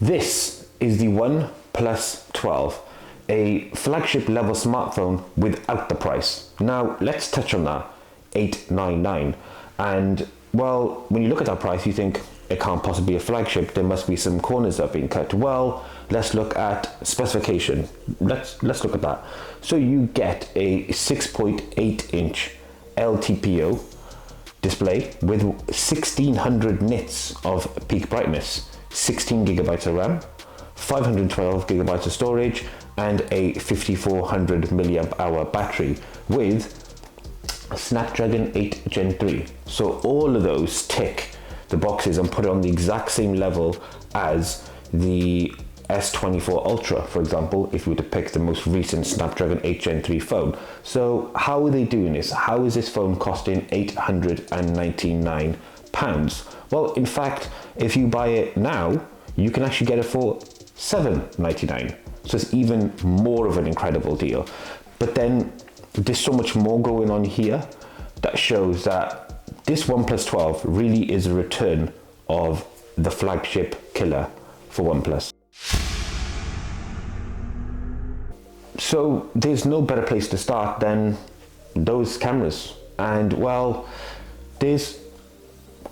This is the OnePlus 12, a flagship level smartphone without the price. Now let's touch on that, $899. And well, when you look at that price, you think it can't possibly be a flagship. There must be some corners that have been cut. Well, let's look at specification. Let's look at that. So you get a 6.8 inch LTPO display with 1600 nits of peak brightness, 16 gigabytes of RAM, 512 gigabytes of storage, and a 5400 milliamp hour battery with Snapdragon 8 Gen 3. So all of those tick the boxes and put it on the exact same level as the S24 Ultra, for example, if you were to pick the most recent Snapdragon 8 Gen 3 phone. So how are they doing this? How is this phone costing £899? Well, in fact, if you buy it now, you can actually get it for $799. So it's even more of an incredible deal. But then there's so much more going on here that shows that this OnePlus 12 really is a return of the flagship killer for OnePlus. So there's no better place to start than those cameras. And well, there's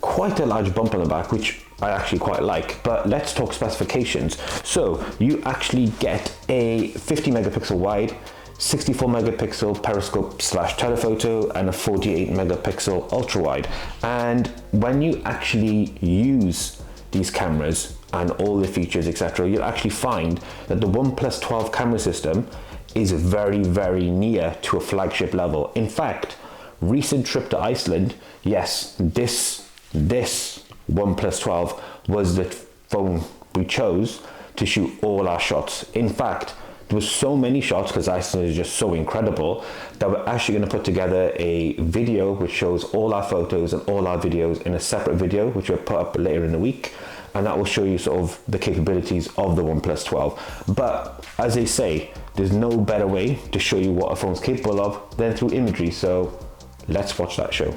quite a large bump on the back, which I actually quite like, but let's talk specifications. So you actually get a 50 megapixel wide, 64 megapixel periscope / telephoto, and a 48 megapixel ultra wide. And when you actually use these cameras and all the features, etc., you'll actually find that the OnePlus 12 camera system is very, very near to a flagship level. In fact, recent trip to Iceland, yes, this OnePlus 12 was the phone we chose to shoot all our shots. In fact, there was so many shots, because Iceland is just so incredible, that we're actually going to put together a video which shows all our photos and all our videos in a separate video, which we'll put up later in the week, and that will show you sort of the capabilities of the OnePlus 12. But as they say, there's no better way to show you what a phone's capable of than through imagery. So let's watch that show.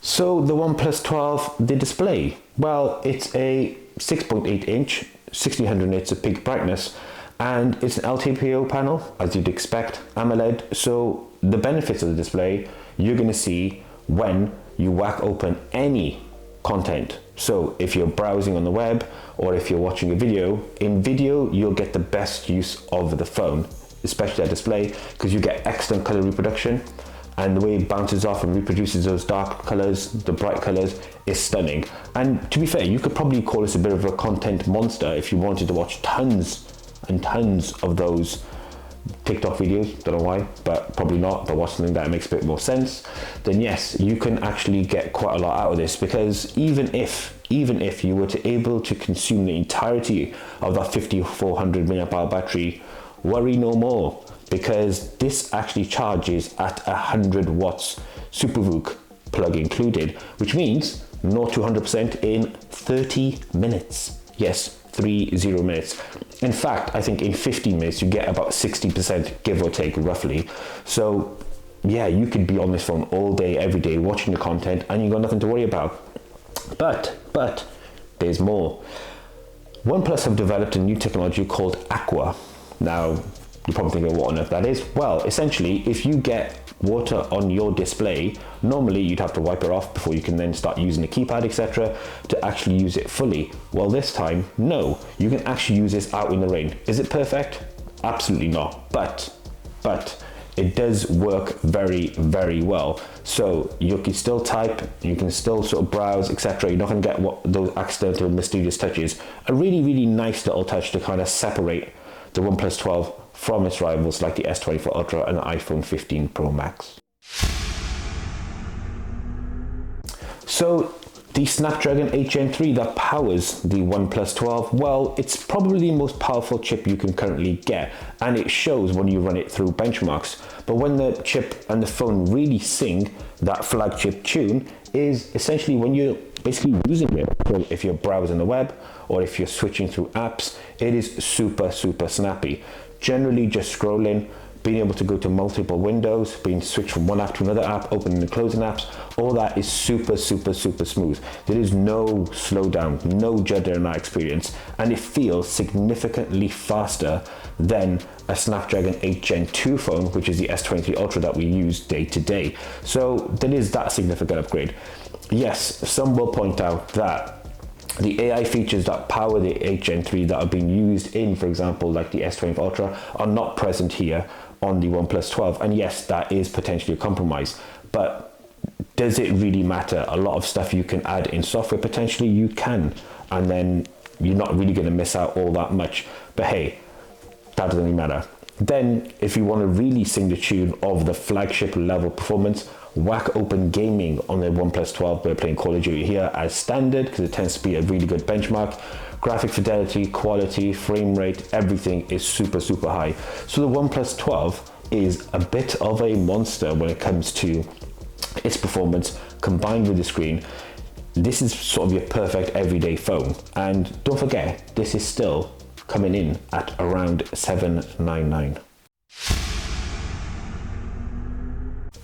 So the OnePlus 12, the display, well, it's a 6.8 inch, 1600 nits of peak brightness, and it's an LTPO panel, as you'd expect, AMOLED. So the benefits of the display, you're going to see when you whack open any content. So if you're browsing on the web, or if you're watching a video, in video, you'll get the best use of the phone, especially that display, because you get excellent color reproduction. And the way it bounces off and reproduces those dark colors, the bright colors, is stunning. And to be fair, you could probably call this a bit of a content monster if you wanted to watch tons and tons of those TikTok videos. Don't know why, but probably not. But watch something that makes a bit more sense. Then yes, you can actually get quite a lot out of this, because even if you were to able to consume the entirety of that 5400 mAh battery, worry no more, because this actually charges at 100 watts SuperVOOC plug included, which means 0 to 100% in 30 minutes. Yes, 30 minutes. In fact, I think in 15 minutes you get about 60%, give or take roughly. So yeah, you could be on this phone all day, every day, watching the content, and you got nothing to worry about. But there's more. OnePlus have developed a new technology called Aqua. Now, you're probably thinking, what on earth that is? Well, essentially, if you get water on your display, normally you'd have to wipe it off before you can then start using the keypad, etc., to actually use it fully. Well, this time, no. You can actually use this out in the rain. Is it perfect? Absolutely not. But it does work very, very well. So you can still type, you can still sort of browse, etc. You're not going to get what those accidental mysterious touches. A really, really nice little touch to kind of separate the OnePlus 12 from its rivals like the S24 Ultra and the iPhone 15 Pro Max. So the Snapdragon 8 Gen 3 that powers the OnePlus 12, well, it's probably the most powerful chip you can currently get, and it shows when you run it through benchmarks. But when the chip and the phone really sing that flagship tune is essentially when you're basically using it. So if you're browsing the web or if you're switching through apps, it is super, super snappy. Generally just scrolling, being able to go to multiple windows, being switched from one app to another app, opening and closing apps, all that is super, super, super smooth. There is no slowdown, no judder in that experience, and it feels significantly faster than a Snapdragon 8 Gen 2 phone, which is the S23 Ultra that we use day to day. So there is that significant upgrade. Yes, some will point out that the AI features that power the 8 Gen 3 that are being used in, for example, like the S20 Ultra, are not present here on the OnePlus 12. And yes, that is potentially a compromise. But does it really matter? A lot of stuff you can add in software, potentially you can. And then you're not really going to miss out all that much. But hey, that doesn't really matter. Then, if you want to really sing the tune of the flagship level performance, whack open gaming on the OnePlus 12. We're playing Call of Duty here as standard because it tends to be a really good benchmark. Graphic fidelity, quality, frame rate, everything is super, super high. So the OnePlus 12 is a bit of a monster when it comes to its performance combined with the screen. This is sort of your perfect everyday phone. And don't forget, this is still coming in at around $799.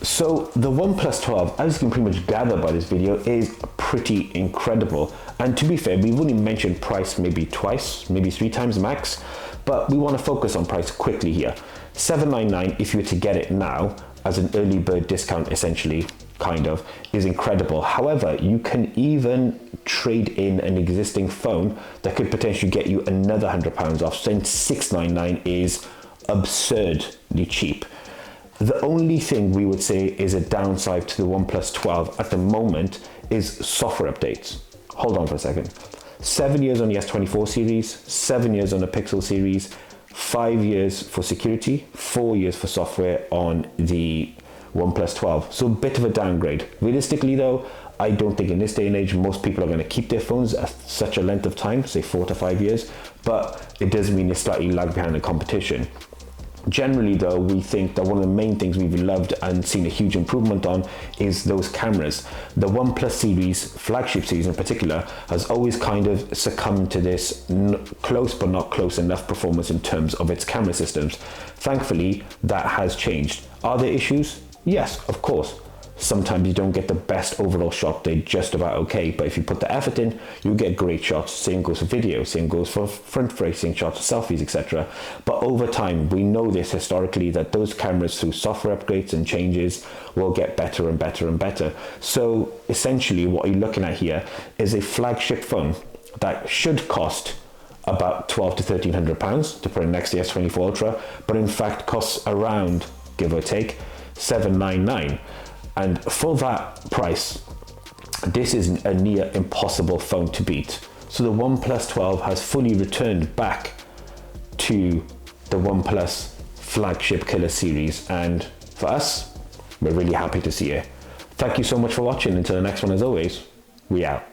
So the OnePlus 12, as you can pretty much gather by this video, is pretty incredible. And to be fair, we've only mentioned price maybe twice, maybe 3 times max, but we want to focus on price quickly here. $799 if you were to get it now as an early bird discount, essentially, kind of, is incredible. However, you can even trade in an existing phone that could potentially get you another £100 off. So $699 is absurdly cheap. The only thing we would say is a downside to the OnePlus 12 at the moment is software updates. Hold on for a second. 7 years on the S24 series, 7 years on the Pixel series, 5 years for security, 4 years for software on the OnePlus 12. So a bit of a downgrade. Realistically though, I don't think in this day and age most people are going to keep their phones at such a length of time, say 4 to 5 years, but it does mean it's slightly lagged behind the competition. Generally though, we think that one of the main things we've loved and seen a huge improvement on is those cameras. The OnePlus series, flagship series in particular, has always kind of succumbed to this close but not close enough performance in terms of its camera systems. Thankfully, that has changed. Are there issues? Yes, of course. Sometimes you don't get the best overall shot, they're just about okay, but if you put the effort in, you get great shots. Same goes for video, same goes for front-facing shots, selfies, etc. But over time, we know this historically, that those cameras through software upgrades and changes will get better and better and better. So essentially what you're looking at here is a flagship phone that should cost about £1,200 to £1,300 to put it next to the S24 Ultra, but in fact costs around, give or take, $799. And for that price, this is a near impossible phone to beat. So the OnePlus 12 has fully returned back to the OnePlus flagship killer series. And for us, we're really happy to see it. Thank you so much for watching. Until the next one, as always, we out.